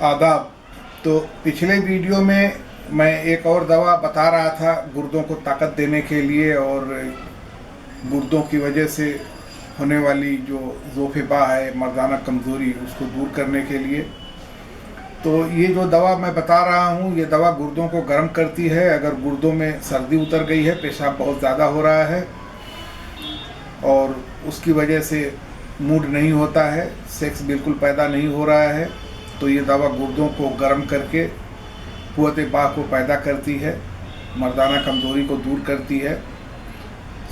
आदाब। तो पिछले वीडियो में मैं एक और दवा बता रहा था गुर्दों को ताकत देने के लिए और गुर्दों की वजह से होने वाली जो ज़ोफ़ेबा है, मर्दाना कमज़ोरी, उसको दूर करने के लिए। तो ये जो दवा मैं बता रहा हूँ, ये दवा गुर्दों को गर्म करती है। अगर गुर्दों में सर्दी उतर गई है, पेशाब बहुत ज़्यादा हो रहा है और उसकी वजह से मूड नहीं होता है, सेक्स बिल्कुल पैदा नहीं हो रहा है, तो ये दवा गुर्दों को गर्म करके कुव्वत बा को पैदा करती है, मर्दाना कमज़ोरी को दूर करती है,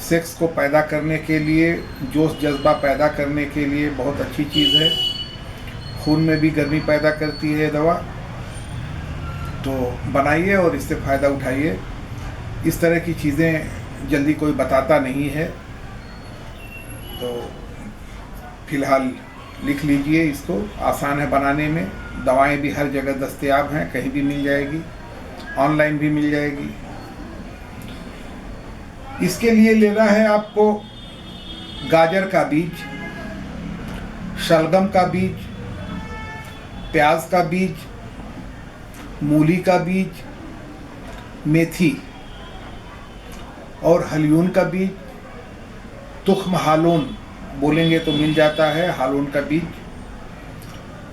सेक्स को पैदा करने के लिए, जोश जज्बा पैदा करने के लिए बहुत अच्छी चीज़ है। खून में भी गर्मी पैदा करती है दवा। तो बनाइए और इससे फ़ायदा उठाइए। इस तरह की चीज़ें जल्दी कोई बताता नहीं है, तो फ़िलहाल लिख लीजिए इसको। आसान है बनाने में। दवाएं भी हर जगह दस्तयाब हैं, कहीं भी मिल जाएगी, ऑनलाइन भी मिल जाएगी। इसके लिए लेना है आपको गाजर का बीज, शलगम का बीज, प्याज का बीज, मूली का बीज, मेथी और हलियून का बीज। तुख्म हालून बोलेंगे तो मिल जाता है, हालून का बीज।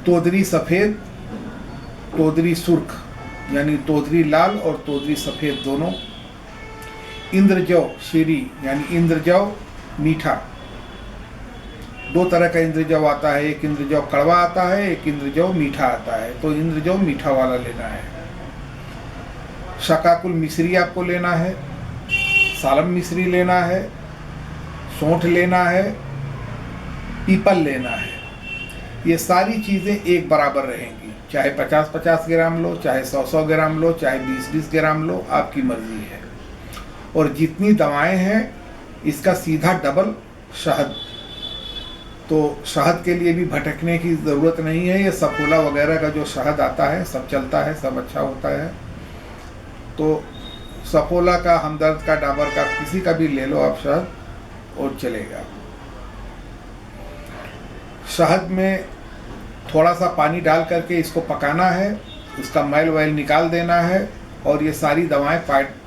तोदरी सफ़ेद, तोदरी सुर्ख, यानी तोदरी लाल और तोदरी सफ़ेद दोनों। इंद्रजौ शीरी, यानी इंद्रजौ मीठा। दो तरह का इंद्रजौ आता है, एक इंद्रजौ कड़वा आता है, एक इंद्रजौ मीठा आता है, तो इंद्रजौ मीठा वाला लेना है। शकाकुल मिश्री आपको लेना है, सालम मिश्री लेना है, सौंठ लेना है, पीपल लेना है। ये सारी चीज़ें एक बराबर रहेंगी, चाहे 50-50 ग्राम लो, चाहे 100-100 ग्राम लो, चाहे 20-20 ग्राम लो, आपकी मर्ज़ी है। और जितनी दवाएं हैं इसका सीधा डबल शहद। तो शहद के लिए भी भटकने की ज़रूरत नहीं है। ये सफोला वगैरह का जो शहद आता है सब चलता है, सब अच्छा होता है। तो सफोला का, हमदर्द का, डाबर का, किसी का भी ले लो आप शहद और चलेगा। शहद में थोड़ा सा पानी डाल करके इसको पकाना है, उसका मैल वैल निकाल देना है और ये सारी दवाएं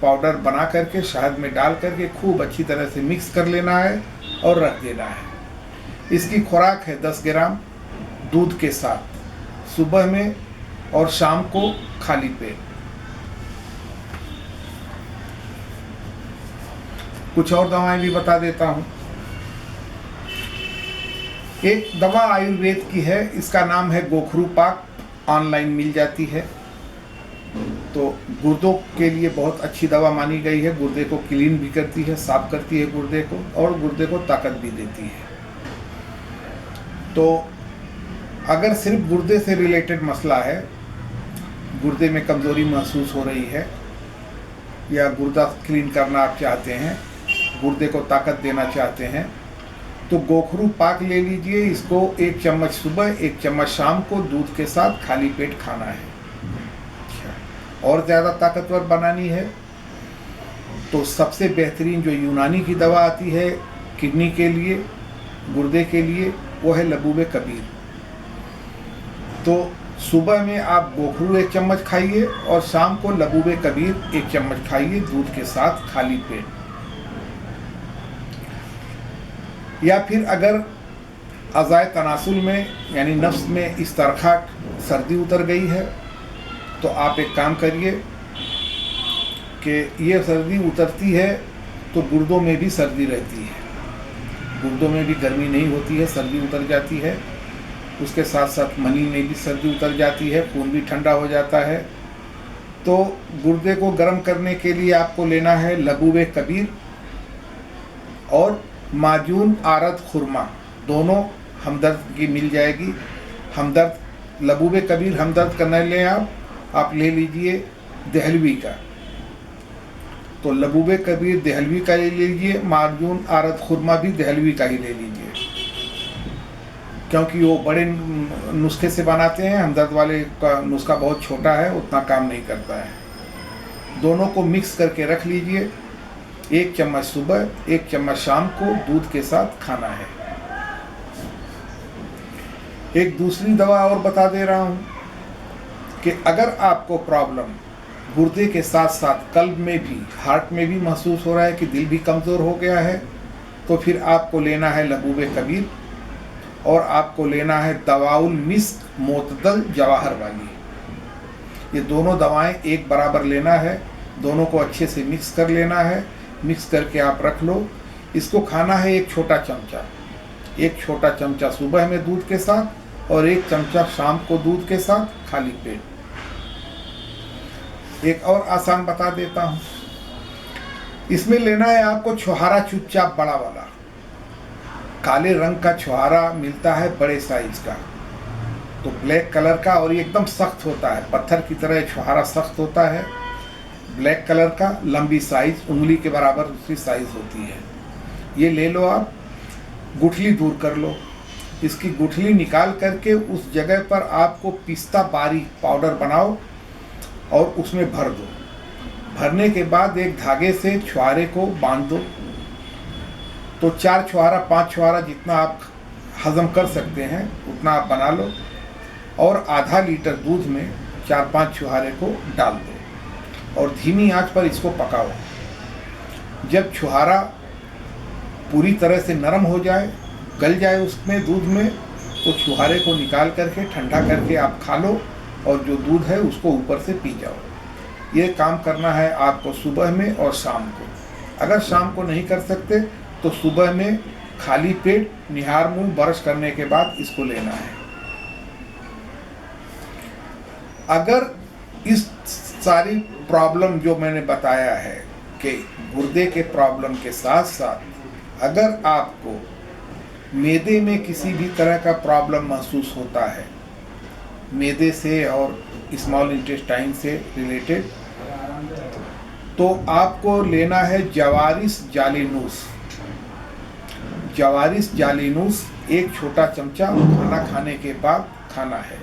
पाउडर बना करके शहद में डाल करके खूब अच्छी तरह से मिक्स कर लेना है और रख देना है। इसकी खुराक है 10 ग्राम दूध के साथ, सुबह में और शाम को खाली पेट। कुछ और दवाएं भी बता देता हूँ। एक दवा आयुर्वेद की है, इसका नाम है गोखरू पाक, ऑनलाइन मिल जाती है। तो गुर्दों के लिए बहुत अच्छी दवा मानी गई है। गुर्दे को क्लीन भी करती है, साफ करती है गुर्दे को, और गुर्दे को ताकत भी देती है। तो अगर सिर्फ गुर्दे से रिलेटेड मसला है, गुर्दे में कमज़ोरी महसूस हो रही है या गुर्दा क्लीन करना आप चाहते हैं, गुर्दे को ताकत देना चाहते हैं, तो गोखरू पाक ले लीजिए। इसको 1 चम्मच सुबह, 1 चम्मच शाम को दूध के साथ खाली पेट खाना है। और ज़्यादा ताकतवर बनानी है तो सबसे बेहतरीन जो यूनानी की दवा आती है किडनी के लिए, गुर्दे के लिए, वो है लबूबे कबीर। तो सुबह में आप गोखरू 1 चम्मच खाइए और शाम को लबूबे कबीर 1 चम्मच खाइए दूध के साथ खाली पेट। या फिर अगर अज़ाए तनासुल में, यानी नफ्स में इस तरह सर्दी उतर गई है, तो आप एक काम करिए कि ये सर्दी उतरती है तो गुर्दों में भी सर्दी रहती है, गुर्दों में भी गर्मी नहीं होती है, सर्दी उतर जाती है। उसके साथ साथ मनी में भी सर्दी उतर जाती है, खून भी ठंडा हो जाता है। तो गुर्दे को गर्म करने के लिए आपको लेना है लबूबे कबीर और माजून आरद खुरमा, दोनों हमदर्द की मिल जाएगी। हमदर्द लबूबे कबीर हमदर्द का न लें आप ले लीजिए दहलवी का। तो लबूबे कबीर दहलवी का ले लीजिए, माजून आरद खुरमा भी दहलवी का ही ले लीजिए, क्योंकि वो बड़े नुस्खे से बनाते हैं। हमदर्द वाले का नुस्खा बहुत छोटा है, उतना काम नहीं करता है। दोनों को मिक्स करके रख लीजिए। 1 चम्मच सुबह, 1 चम्मच शाम को दूध के साथ खाना है। एक दूसरी दवा और बता दे रहा हूँ, कि अगर आपको प्रॉब्लम गुर्दे के साथ साथ कल्ब में भी, हार्ट में भी महसूस हो रहा है कि दिल भी कमज़ोर हो गया है, तो फिर आपको लेना है लबूब कबीर और आपको लेना है दवाउल मिस्क मोतदल जवाहर वाली। ये दोनों दवाएं एक बराबर लेना है, दोनों को अच्छे से मिक्स कर लेना है। मिक्स करके आप रख लो। इसको खाना है एक छोटा चमचा सुबह में दूध के साथ और एक चमचा शाम को दूध के साथ खाली पेट। एक और आसान बता देता हूँ, इसमें लेना है आपको छुहारा चुपचाप बड़ा वाला, काले रंग का छुहारा मिलता है बड़े साइज का, तो ब्लैक कलर का, और ये एकदम सख्त होता है, पत्थर की तरह छुहारा सख्त होता है, ब्लैक कलर का, लंबी साइज, उंगली के बराबर उसकी साइज होती है। ये ले लो आप, गुठली दूर कर लो, इसकी गुठली निकाल करके उस जगह पर आपको पिस्ता बारीक पाउडर बनाओ और उसमें भर दो। भरने के बाद एक धागे से छुहारे को बांध दो, तो 4 छुहारा 5 छुहारा जितना आप हजम कर सकते हैं उतना आप बना लो और आधा लीटर दूध में 4-5 छुहारे को डाल दो और धीमी आंच पर इसको पकाओ। जब छुहारा पूरी तरह से नरम हो जाए, गल जाए उसमें दूध में, तो छुहारे को निकाल करके ठंडा करके आप खा लो और जो दूध है उसको ऊपर से पी जाओ। ये काम करना है आपको सुबह में और शाम को। अगर शाम को नहीं कर सकते तो सुबह में खाली पेट निहार मुंह ब्रश करने के बाद इसको लेना है। अगर इस सारी प्रॉब्लम जो मैंने बताया है कि गुर्दे के प्रॉब्लम के साथ साथ अगर आपको मैदे में किसी भी तरह का प्रॉब्लम महसूस होता है, मैदे से और स्मॉल इंटेस्टाइन से रिलेटेड, तो आपको लेना है जवारिस जालिनूस। जवारिस जालिनूस एक छोटा चमचा खाना खाने के बाद खाना है।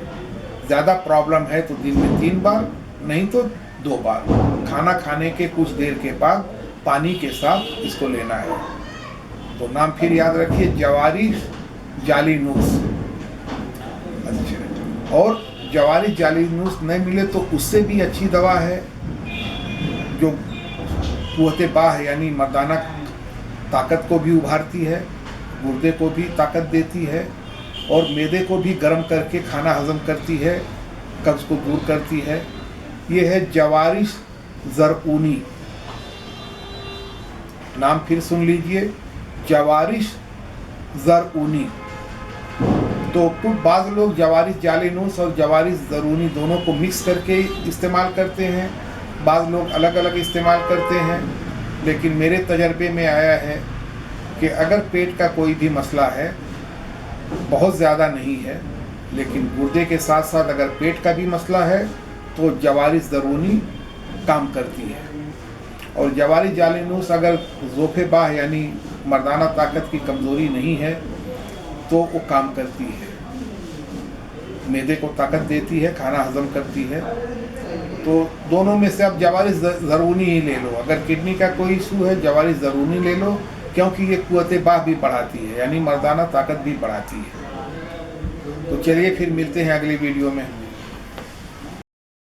ज़्यादा प्रॉब्लम है तो दिन में 3 बार, नहीं तो 2 बार, खाना खाने के कुछ देर के बाद पानी के साथ इसको लेना है। तो नाम फिर याद रखिए, जवारिस जालिनूस। अच्छा, और जवारिस जालिनूस नहीं मिले तो उससे भी अच्छी दवा है जो कुव्वते बाह यानी मर्दाना ताकत को भी उभारती है, गुर्दे को भी ताकत देती है और मैदे को भी गर्म करके खाना हजम करती है, कब्ज को दूर करती है। ये है जवारिस ज़रऊनी। नाम फिर सुन लीजिए, जवारिस ज़रऊनी। तो कुछ बाज़ लोग जवारिस जालिनूस और जवारिस ज़रऊनी दोनों को मिक्स करके इस्तेमाल करते हैं, बाज़ लोग अलग अलग इस्तेमाल करते हैं। लेकिन मेरे तजर्बे में आया है कि अगर पेट का कोई भी मसला है, बहुत ज़्यादा नहीं है, लेकिन गुर्दे के साथ साथ अगर पेट का भी मसला है तो जवारिस ज़रऊनी काम करती है। और जवारिस जालिनूस अगर ज़ोफ़े बाह यानी मर्दाना ताकत की कमज़ोरी नहीं है तो वो काम करती है, मैदे को ताकत देती है, खाना हजम करती है। तो दोनों में से आप जवारिस ज़रऊनी ही ले लो। अगर किडनी का कोई इशू है, जवारिस ज़रऊनी ले लो, क्योंकि ये कुव्वते बाह भी बढ़ाती है यानी मर्दाना ताकत भी बढ़ाती है। तो चलिए फिर मिलते हैं अगली वीडियो में।